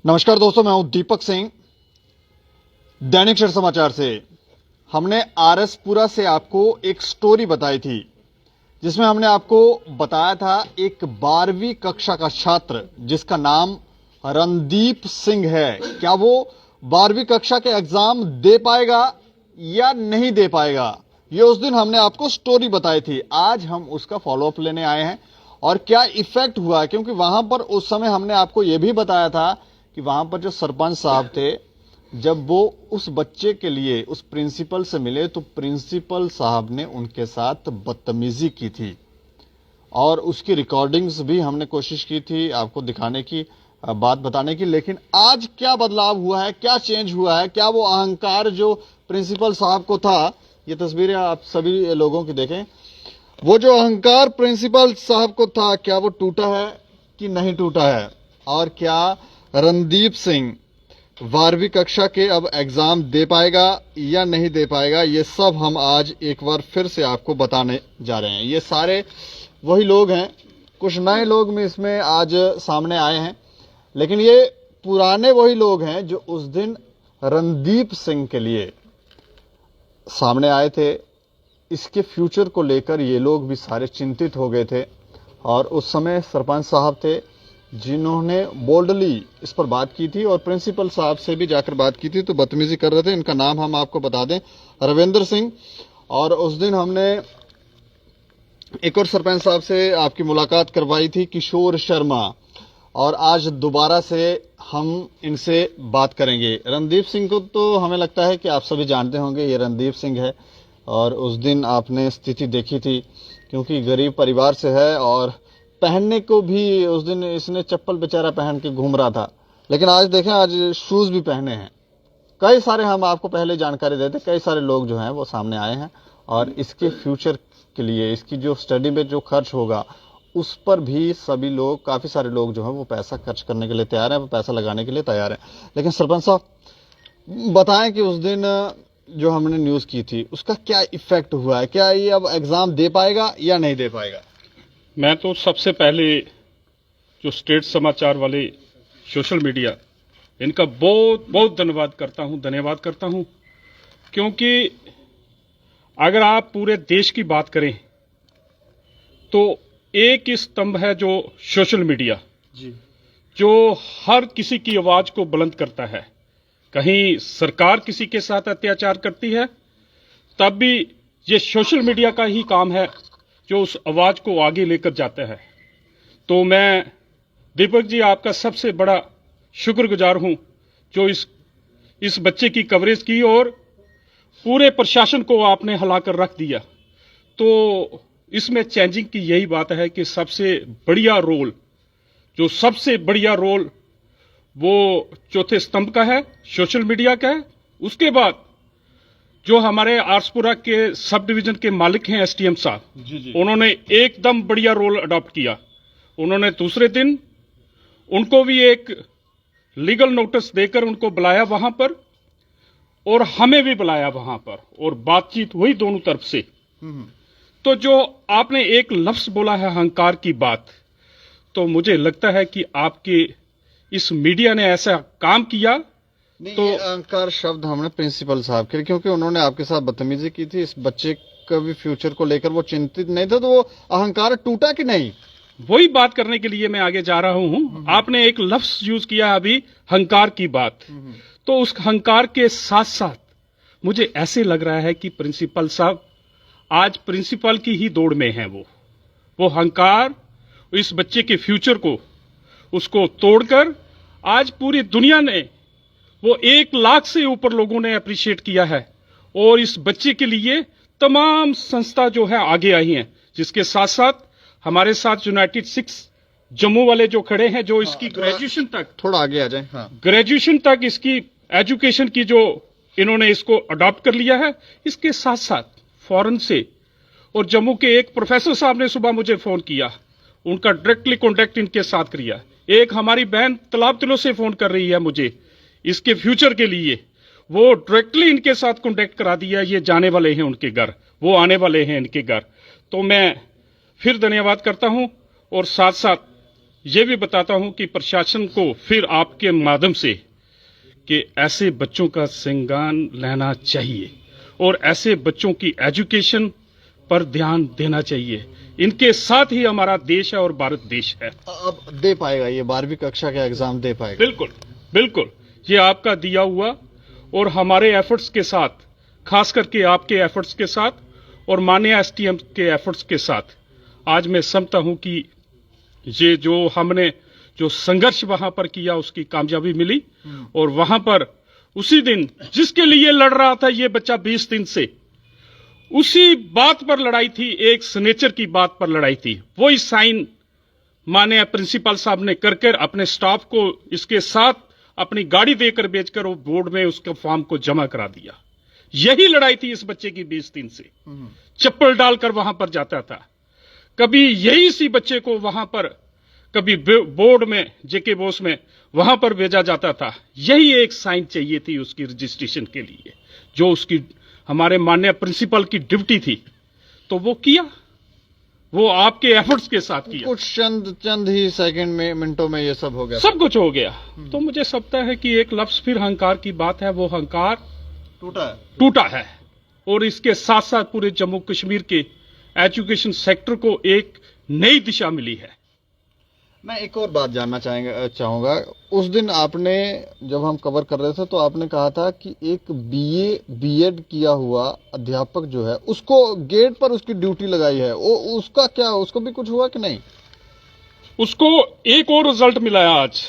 नमस्कार दोस्तों, मैं हूं दीपक सिंह, दैनिक क्षण समाचार से। हमने आरएसपुरा से आपको एक स्टोरी बताई थी जिसमें हमने आपको बताया था एक 12वीं कक्षा का छात्र जिसका नाम रणदीप सिंह है। क्या वो 12वीं कक्षा के एग्जाम दे पाएगा या नहीं दे पाएगा, ये उस दिन हमने आपको स्टोरी बताई थी। आज हम उसका फॉलोअप लेने आए हैं और क्या इफेक्ट हुआ है, क्योंकि वहां पर उस समय हमने आपको यह भी बताया था कि वहां पर जो सरपंच साहब थे, जब वो उस बच्चे के लिए उस प्रिंसिपल से मिले तो प्रिंसिपल साहब ने उनके साथ बदतमीजी की थी और उसकी रिकॉर्डिंग्स भी हमने कोशिश की थी आपको दिखाने की, बात बताने की। लेकिन आज क्या बदलाव हुआ है, क्या चेंज हुआ है, क्या वो अहंकार जो प्रिंसिपल साहब को था, ये तस्वीरें आप सभी लोगों की देखें, वो जो अहंकार प्रिंसिपल साहब को था, क्या वो टूटा है कि नहीं टूटा है, और क्या रणदीप सिंह 12वीं कक्षा के अब एग्जाम दे पाएगा या नहीं दे पाएगा, ये सब हम आज एक बार फिर से आपको बताने जा रहे हैं। ये सारे वही लोग हैं, कुछ नए लोग भी इसमें आज सामने आए हैं, लेकिन ये पुराने वही लोग हैं जो उस दिन रणदीप सिंह के लिए सामने आए थे। इसके फ्यूचर को लेकर ये लोग भी सारे चिंतित हो गए थे और उस समय सरपंच साहब थे जिन्होंने बोल्डली इस पर बात की थी और प्रिंसिपल साहब से भी जाकर बात की थी, तो बदतमीजी कर रहे थे। इनका नाम हम आपको बता दें, रविंद्र सिंह। और उस दिन हमने एक और सरपंच साहब से आपकी मुलाकात करवाई थी, किशोर शर्मा, और आज दोबारा से हम इनसे बात करेंगे। रणदीप सिंह को तो हमें लगता है कि आप सभी जानते होंगे, ये रणदीप सिंह है और उस दिन आपने स्थिति देखी थी, क्योंकि गरीब परिवार से है और पहनने को भी उस दिन इसने चप्पल बेचारा पहन के घूम रहा था, लेकिन आज देखें, आज शूज भी पहने हैं। कई सारे हम आपको पहले जानकारी देते, कई सारे लोग जो हैं वो सामने आए हैं और इसके फ्यूचर के लिए, इसकी जो स्टडी में जो खर्च होगा उस पर भी सभी लोग, काफी सारे लोग जो हैं वो पैसा खर्च करने के लिए तैयार हैं, वो पैसा लगाने के लिए तैयार हैं। लेकिन सरपंच साहब बताएं कि उस दिन जो हमने न्यूज की थी उसका क्या इफेक्ट हुआ है, क्या ये अब एग्जाम दे पाएगा या नहीं दे पाएगा? मैं तो सबसे पहले जो स्टेट समाचार वाले सोशल मीडिया, इनका बहुत बहुत धन्यवाद करता हूं, क्योंकि अगर आप पूरे देश की बात करें तो एक स्तंभ है जो सोशल मीडिया जी, जो हर किसी की आवाज को बुलंद करता है। कहीं सरकार किसी के साथ अत्याचार करती है तब भी ये सोशल मीडिया का ही काम है जो उस आवाज को आगे लेकर जाता है। तो मैं दीपक जी आपका सबसे बड़ा शुक्रगुजार हूं जो इस बच्चे की कवरेज की और पूरे प्रशासन को आपने हिलाकर रख दिया। तो इसमें चेंजिंग की यही बात है कि सबसे बढ़िया रोल वो चौथे स्तंभ का है, सोशल मीडिया का है। उसके बाद जो हमारे आरएसपुरा के सब डिवीजन के मालिक हैं एसटीएम साहब, उन्होंने एकदम बढ़िया रोल अडॉप्ट किया। उन्होंने दूसरे दिन उनको भी एक लीगल नोटिस देकर उनको बुलाया वहां पर और हमें भी बुलाया वहां पर और बातचीत हुई दोनों तरफ से। तो जो आपने एक लफ्ज बोला है अहंकार की बात, तो मुझे लगता है कि आपके इस मीडिया ने ऐसा काम किया। तो अहंकार शब्द हमने प्रिंसिपल साहब के, क्योंकि उन्होंने आपके साथ बदतमीजी की थी, इस बच्चे का भी फ्यूचर को लेकर वो चिंतित नहीं था, तो वो अहंकार टूटा कि नहीं, वही बात करने के लिए मैं आगे जा रहा हूं। आपने एक लफ्ज यूज किया अभी, अहंकार की बात, तो उस अहंकार के साथ साथ मुझे ऐसे लग रहा है कि प्रिंसिपल साहब आज प्रिंसिपल की ही दौड़ में हैं। वो अहंकार इस बच्चे के फ्यूचर को उसको तोड़कर आज पूरी दुनिया ने, वो 1 लाख से ऊपर लोगों ने अप्रिशिएट किया है और इस बच्चे के लिए तमाम संस्था जो है आगे आई हैं, जिसके साथ साथ हमारे साथ यूनाइटेड सिक्स जम्मू वाले जो खड़े हैं, जो इसकी ग्रेजुएशन तक, थोड़ा आगे आ जाए, ग्रेजुएशन तक इसकी एजुकेशन की जो इन्होंने इसको अडॉप्ट कर लिया है। इसके साथ साथ फॉरेन से और जम्मू के एक प्रोफेसर साहब ने सुबह मुझे फोन किया, उनका डायरेक्टली कॉन्टेक्ट इनके साथ किया। एक हमारी बहन तलाब तिलो से फोन कर रही है मुझे इसके फ्यूचर के लिए, वो डायरेक्टली इनके साथ कॉन्टेक्ट करा दिया। ये जाने वाले हैं उनके घर, वो आने वाले हैं इनके घर। तो मैं फिर धन्यवाद करता हूं और साथ साथ ये भी बताता हूं कि प्रशासन को फिर आपके माध्यम से कि ऐसे बच्चों का संज्ञान लेना चाहिए और ऐसे बच्चों की एजुकेशन पर ध्यान देना चाहिए। इनके साथ ही हमारा देश है और भारत देश है। अब दे पाएगा ये 12वीं कक्षा का एग्जाम दे पाएगा? बिल्कुल बिल्कुल, ये आपका दिया हुआ और हमारे एफर्ट्स के साथ, खास करके आपके एफर्ट्स के साथ और माननीय एसटीएम के एफर्ट्स के साथ आज मैं समझता हूं कि ये जो हमने जो संघर्ष वहां पर किया उसकी कामयाबी मिली। और वहां पर उसी दिन जिसके लिए लड़ रहा था ये बच्चा 20 दिन से, उसी बात पर लड़ाई थी, एक सिग्नेचर की बात पर लड़ाई थी। वही साइन माननीय प्रिंसिपल साहब ने कर अपने स्टाफ को इसके साथ अपनी गाड़ी देकर बेचकर वो बोर्ड में उसके फॉर्म को जमा करा दिया। यही लड़ाई थी इस बच्चे की 20 दिन से। चप्पल डालकर वहां पर जाता था, कभी यही इसी बच्चे को वहां पर, कभी बोर्ड में जेके बोस में वहां पर भेजा जाता था। यही एक साइन चाहिए थी उसकी रजिस्ट्रेशन के लिए, जो उसकी हमारे माननीय प्रिंसिपल की ड्यूटी थी, तो वो किया, वो आपके एफर्ट्स के साथ किया। कुछ चंद ही सेकंड में, मिनटों में ये सब हो गया, सब कुछ हो गया। तो मुझे समझता है कि एक लफ्ज फिर अहंकार की बात है, वो अहंकार टूटा है और इसके साथ साथ पूरे जम्मू कश्मीर के एजुकेशन सेक्टर को एक नई दिशा मिली है। मैं एक और बात जानना चाहूंगा। उस दिन आपने, जब हम कवर कर रहे थे, तो आपने कहा था कि एक बीए बीएड किया हुआ अध्यापक जो है उसको गेट पर उसकी ड्यूटी लगाई है, वो उसका क्या, उसको भी कुछ हुआ कि नहीं? उसको एक और रिजल्ट मिला है आज,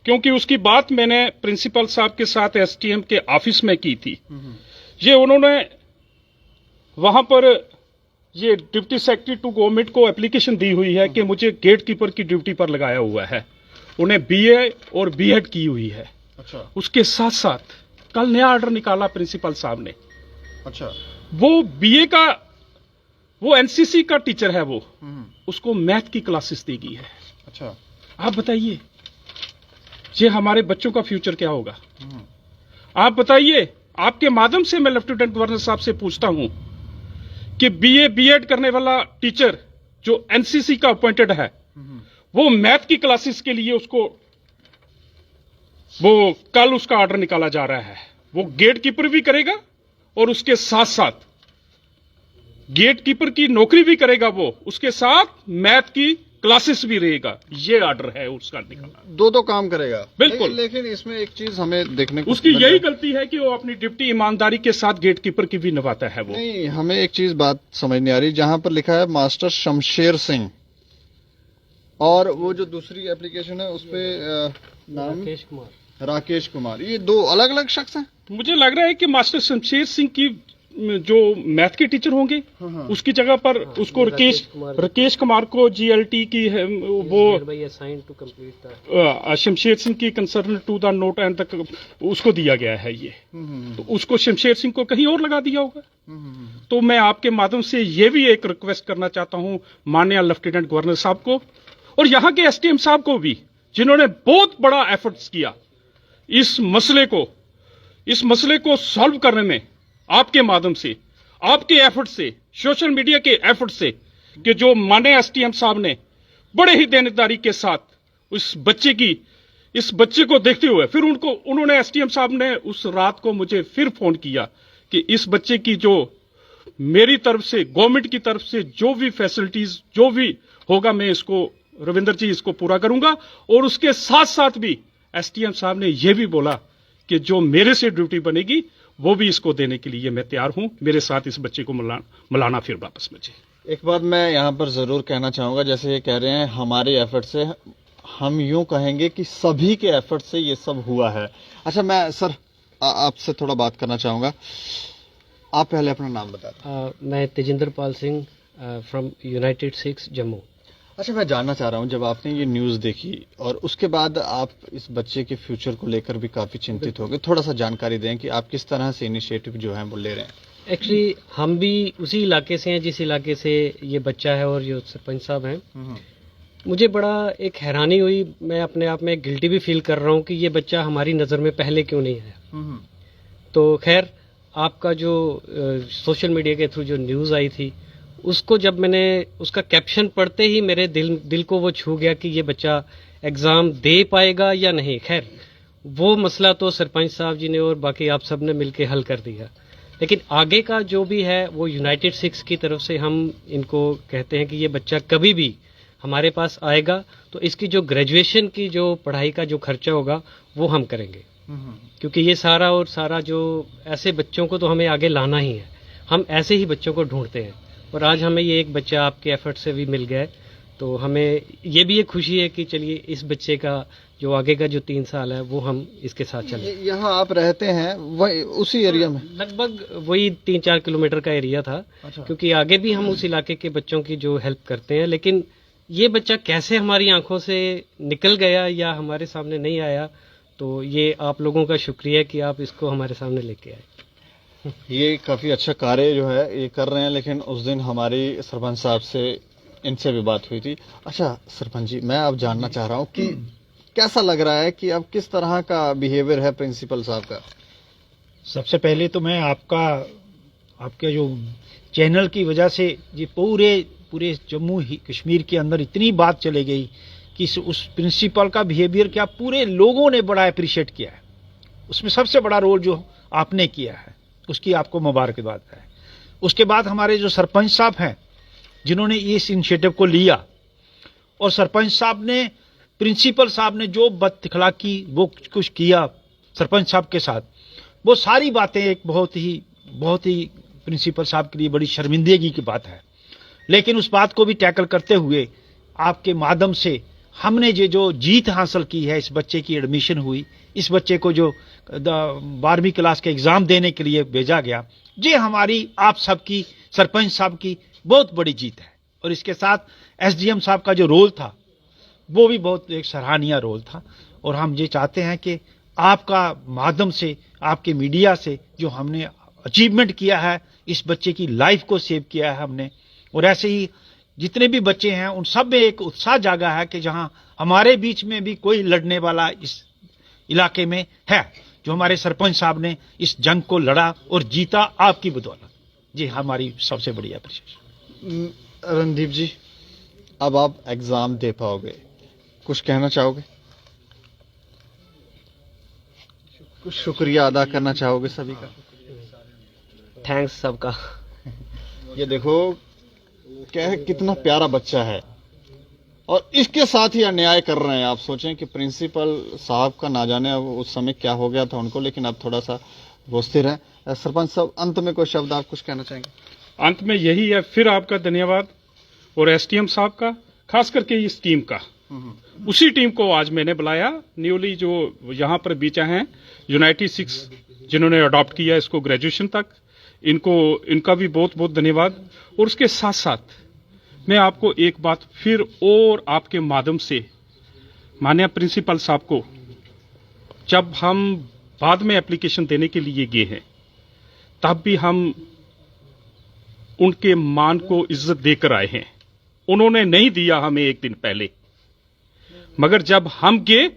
क्योंकि उसकी बात मैंने प्रिंसिपल साहब के साथ एसटीएम के ऑफिस में की थी। ये उन्होंने वहां पर ये डिप्टी सेक्रेटरी टू गवर्नमेंट को एप्लीकेशन दी हुई है कि मुझे गेट कीपर की ड्यूटी पर लगाया हुआ है। उन्हें बीए और बीएड की हुई है। अच्छा। उसके साथ साथ कल नया ऑर्डर निकाला प्रिंसिपल साहब ने। अच्छा। वो बीए का, वो एनसीसी का टीचर है, वो उसको मैथ की क्लासेस देगी है। अच्छा। आप बताइए ये हमारे बच्चों का फ्यूचर क्या होगा? आप बताइए। आपके माध्यम से मैं लेफ्टिनेंट गवर्नर साहब से पूछता हूं कि बीए बीएड करने वाला टीचर जो एनसीसी का अपॉइंटेड है, वो मैथ की क्लासेस के लिए उसको, वो कल उसका ऑर्डर निकाला जा रहा है। वो गेट कीपर भी करेगा और उसके साथ साथ गेट कीपर की नौकरी भी करेगा, वो उसके साथ मैथ की क्लासेस भी रहेगा। ये ऑर्डर है उसका निकाला। दो काम करेगा। बिल्कुल। लेकिन इसमें एक चीज हमें देखने को, उसकी यही गलती है कि वो अपनी ड्यूटी ईमानदारी के साथ गेट कीपर की भी निभाता है। वो नहीं, हमें एक चीज बात समझ नहीं आ रही, जहां पर लिखा है मास्टर शमशेर सिंह और वो जो दूसरी एप्लीकेशन है उसपे नाम राकेश कुमार, ये दो अलग अलग शख्स हैं। मुझे लग रहा है कि मास्टर शमशेर सिंह की जो मैथ के टीचर होंगे, उसकी जगह पर उसको राकेश कुमार को जीएलटी की है, वो शमशेर सिंह की concern to the note end तक उसको दिया गया है ये। तो उसको शमशेर सिंह को कहीं और लगा दिया होगा। तो मैं आपके माध्यम से ये भी एक रिक्वेस्ट करना चाहता हूं माननीय लेफ्टिनेंट गवर्नर साहब को और यहाँ के एसटीएम साहब को भी, जिन्होंने बहुत बड़ा एफर्ट्स किया इस मसले को सॉल्व करने में। आपके माध्यम से, आपके एफर्ट से, सोशल मीडिया के एफर्ट से, कि जो माननीय एसटीएम साहब ने बड़े ही देनदारी के साथ इस बच्चे को देखते हुए, फिर उन्होंने एसटीएम साहब ने उस रात को मुझे फिर फोन किया कि इस बच्चे की जो मेरी तरफ से, गवर्नमेंट की तरफ से जो भी फैसिलिटीज जो भी होगा, मैं इसको, रविंदर जी, इसको पूरा करूंगा। और उसके साथ साथ भी एसटीएम साहब ने यह भी बोला कि जो मेरे से ड्यूटी बनेगी वो भी इसको देने के लिए मैं तैयार हूं। मेरे साथ इस बच्चे को मिलाना फिर वापस मुझे। एक बात मैं यहाँ पर जरूर कहना चाहूंगा, जैसे ये कह रहे हैं हमारे एफर्ट से, हम यूं कहेंगे कि सभी के एफर्ट से ये सब हुआ है। अच्छा, मैं सर आपसे थोड़ा बात करना चाहूंगा। आप पहले अपना नाम बता दें। मैं Tejinder Pal Singh from united six Jammu. अच्छा, मैं जानना चाह रहा हूं, जब आपने ये न्यूज़ देखी और उसके बाद आप इस बच्चे के फ्यूचर को लेकर भी काफ़ी चिंतित हो गए, थोड़ा सा जानकारी दें कि आप किस तरह से इनिशिएटिव जो है वो ले रहे हैं। एक्चुअली हम भी उसी इलाके से हैं जिस इलाके से ये बच्चा है और जो सरपंच साहब हैं। मुझे बड़ा एक हैरानी हुई, मैं अपने आप में गिल्टी भी फील कर रहा हूँ कि ये बच्चा हमारी नज़र में पहले क्यों नहीं आया। तो खैर, आपका जो सोशल मीडिया के थ्रू जो न्यूज़ आई थी उसको जब मैंने उसका कैप्शन पढ़ते ही मेरे दिल को वो छू गया कि ये बच्चा एग्जाम दे पाएगा या नहीं। खैर वो मसला तो सरपंच साहब जी ने और बाकी आप सब ने मिलकर हल कर दिया, लेकिन आगे का जो भी है वो यूनाइटेड सिक्स की तरफ से हम इनको कहते हैं कि ये बच्चा कभी भी हमारे पास आएगा तो इसकी जो ग्रेजुएशन की जो पढ़ाई का जो खर्चा होगा वो हम करेंगे, क्योंकि ये सारा और सारा जो ऐसे बच्चों को तो हमें आगे लाना ही है। हम ऐसे ही बच्चों को ढूंढते हैं और आज हमें ये एक बच्चा आपके एफर्ट से भी मिल गया है, तो हमें ये भी एक खुशी है कि चलिए इस बच्चे का जो आगे का जो 3 साल है वो हम इसके साथ चलें। यहाँ आप रहते हैं वही उसी एरिया में? लगभग वही 3-4 किलोमीटर का एरिया था। अच्छा। क्योंकि आगे भी हम उस इलाके के बच्चों की जो हेल्प करते हैं, लेकिन ये बच्चा कैसे हमारी आंखों से निकल गया या हमारे सामने नहीं आया, तो ये आप लोगों का शुक्रिया कि आप इसको हमारे सामने लेके आए। ये काफी अच्छा कार्य जो है ये कर रहे हैं, लेकिन उस दिन हमारी सरपंच साहब से इनसे भी बात हुई थी। अच्छा सरपंच जी, मैं अब जानना चाह रहा हूँ कि कैसा लग रहा है कि अब किस तरह का बिहेवियर है प्रिंसिपल साहब का? सबसे पहले तो मैं आपके जो चैनल की वजह से ये पूरे जम्मू कश्मीर के अंदर इतनी बात चली गई कि उस प्रिंसिपल का बिहेवियर क्या पूरे लोगों ने बड़ा अप्रिशिएट किया है। उसमें सबसे बड़ा रोल जो आपने किया है उसकी आपको मुबारकबाद है। उसके बाद हमारे जो सरपंच साहब हैं जिन्होंने इस इनिशिएटिव को लिया, और सरपंच साहब ने प्रिंसिपल साहब ने जो बदअखलाकी वो कुछ किया सरपंच साहब के साथ, वो सारी बातें एक बहुत ही प्रिंसिपल साहब के लिए बड़ी शर्मिंदगी की बात है। लेकिन उस बात को भी टैकल करते हुए आपके माध्यम से हमने ये जो जीत हासिल की है, इस बच्चे की एडमिशन हुई, इस बच्चे को जो 12वीं क्लास के एग्जाम देने के लिए भेजा गया, ये हमारी आप सबकी सरपंच साहब की बहुत बड़ी जीत है। और इसके साथ एसडीएम साहब का जो रोल था वो भी बहुत एक सराहनीय रोल था। और हम ये चाहते हैं कि आपका माध्यम से, आपके मीडिया से जो हमने अचीवमेंट किया है, इस बच्चे की लाइफ को सेव किया है हमने, और ऐसे ही जितने भी बच्चे हैं उन सब में एक उत्साह जागा है कि जहां हमारे बीच में भी कोई लड़ने वाला इस इलाके में है, जो हमारे सरपंच साहब ने इस जंग को लड़ा और जीता आपकी बदौलत। जी हमारी सबसे बड़ी अप्रिशिएशन। रणदीप जी, अब आप एग्जाम दे पाओगे, कुछ कहना चाहोगे? कुछ शुक्रिया अदा करना चाहोगे सभी का? थैंक्स सबका। ये देखो क्या है, कितना प्यारा बच्चा है और इसके साथ ही अन्याय कर रहे हैं। आप सोचें कि प्रिंसिपल साहब का ना जाने अब उस समय क्या हो गया था उनको, लेकिन अब थोड़ा सा वो स्थिर है। सरपंच साहब, अंत में कोई शब्द आप कुछ कहना चाहेंगे? अंत में यही है, फिर आपका धन्यवाद और एसडीएम साहब का, खास करके इस टीम का। उसी टीम को आज मैंने बुलाया, न्यूली जो यहाँ पर बीचा हैं यूनाइटेड सिक्स जिन्होंने अडॉप्ट किया इसको ग्रेजुएशन तक, इनका भी बहुत बहुत धन्यवाद। और उसके साथ साथ मैं आपको एक बात फिर और आपके माध्यम से माननीय प्रिंसिपल साहब को, जब हम बाद में एप्लीकेशन देने के लिए गए हैं तब भी हम उनके मान को इज्जत देकर आए हैं। उन्होंने नहीं दिया हमें एक दिन पहले, मगर जब हम गए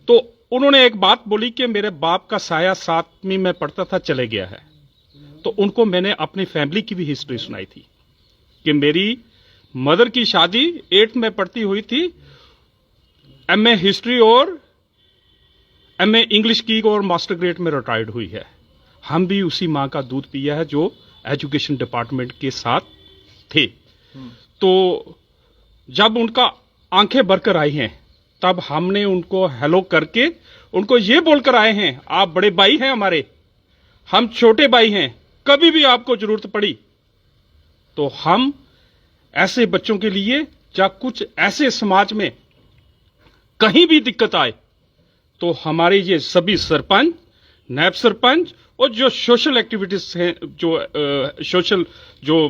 तो उन्होंने एक बात बोली कि मेरे बाप का साया 7वीं में पढ़ता था चले गया है। तो उनको मैंने अपनी फैमिली की भी हिस्ट्री सुनाई थी कि मेरी मदर की शादी 8th में पढ़ती हुई थी, एमए हिस्ट्री और एमए इंग्लिश की और मास्टर ग्रेड में रिटायर्ड हुई है। हम भी उसी मां का दूध पिया है जो एजुकेशन डिपार्टमेंट के साथ थे। तो जब उनका आंखें भरकर आई हैं तब हमने उनको हेलो करके उनको ये बोलकर आए हैं, आप बड़े भाई हैं हमारे, हम छोटे भाई हैं, कभी भी आपको जरूरत पड़ी तो हम ऐसे बच्चों के लिए, या कुछ ऐसे समाज में कहीं भी दिक्कत आए तो हमारे ये सभी सरपंच, नायब सरपंच और जो सोशल एक्टिविटीज हैं, जो सोशल जो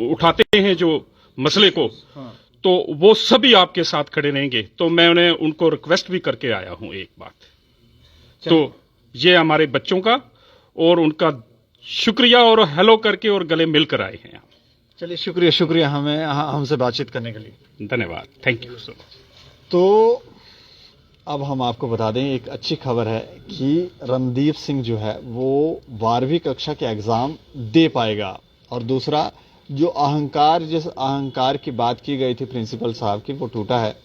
उठाते हैं जो मसले को, तो वो सभी आपके साथ खड़े रहेंगे। तो मैंने उनको रिक्वेस्ट भी करके आया हूं एक बात, तो ये हमारे बच्चों का और उनका शुक्रिया और हेलो करके और गले मिलकर आए हैं। चलिए शुक्रिया हमसे बातचीत करने के लिए। धन्यवाद, थैंक यू सो मच। तो अब हम आपको बता दें, एक अच्छी खबर है कि रणदीप सिंह जो है वो 12वीं कक्षा के एग्जाम दे पाएगा और दूसरा जो अहंकार, जिस अहंकार की बात की गई थी प्रिंसिपल साहब की, वो टूटा है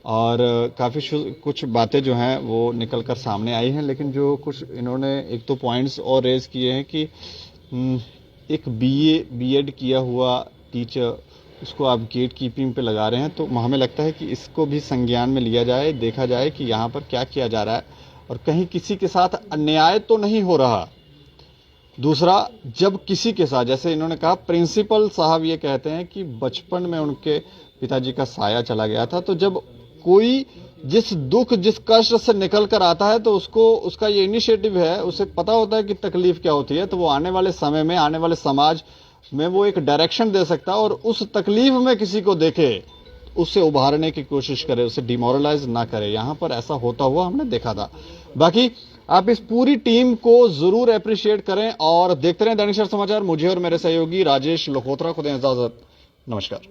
और काफ़ी कुछ बातें जो हैं वो निकल कर सामने आई हैं। लेकिन जो कुछ इन्होंने एक तो पॉइंट्स और रेज किए हैं कि एक बीएड किया हुआ टीचर, उसको आप गेट कीपिंग पे लगा रहे हैं, तो हमें लगता है कि इसको भी संज्ञान में लिया जाए, देखा जाए कि यहाँ पर क्या किया जा रहा है और कहीं किसी के साथ अन्याय तो नहीं हो रहा। दूसरा, जब किसी के साथ, जैसे इन्होंने कहा, प्रिंसिपल साहब ये कहते हैं कि बचपन में उनके पिताजी का साया चला गया था, तो जब कोई जिस दुख, जिस कष्ट से निकल कर आता है, तो उसको, उसका ये इनिशिएटिव है, उसे पता होता है कि तकलीफ क्या होती है, तो वो आने वाले समय में, आने वाले समाज में वो एक डायरेक्शन दे सकता है और उस तकलीफ में किसी को देखे, उससे उभारने की कोशिश करे, उसे डिमोरलाइज ना करे। यहां पर ऐसा होता हुआ हमने देखा था। बाकी आप इस पूरी टीम को जरूर अप्रिशिएट करें और देखते रहें दैनिक सवेरा समाचार। मुझे और मेरे सहयोगी राजेश लोकोत्रा को दें इजाजत। नमस्कार।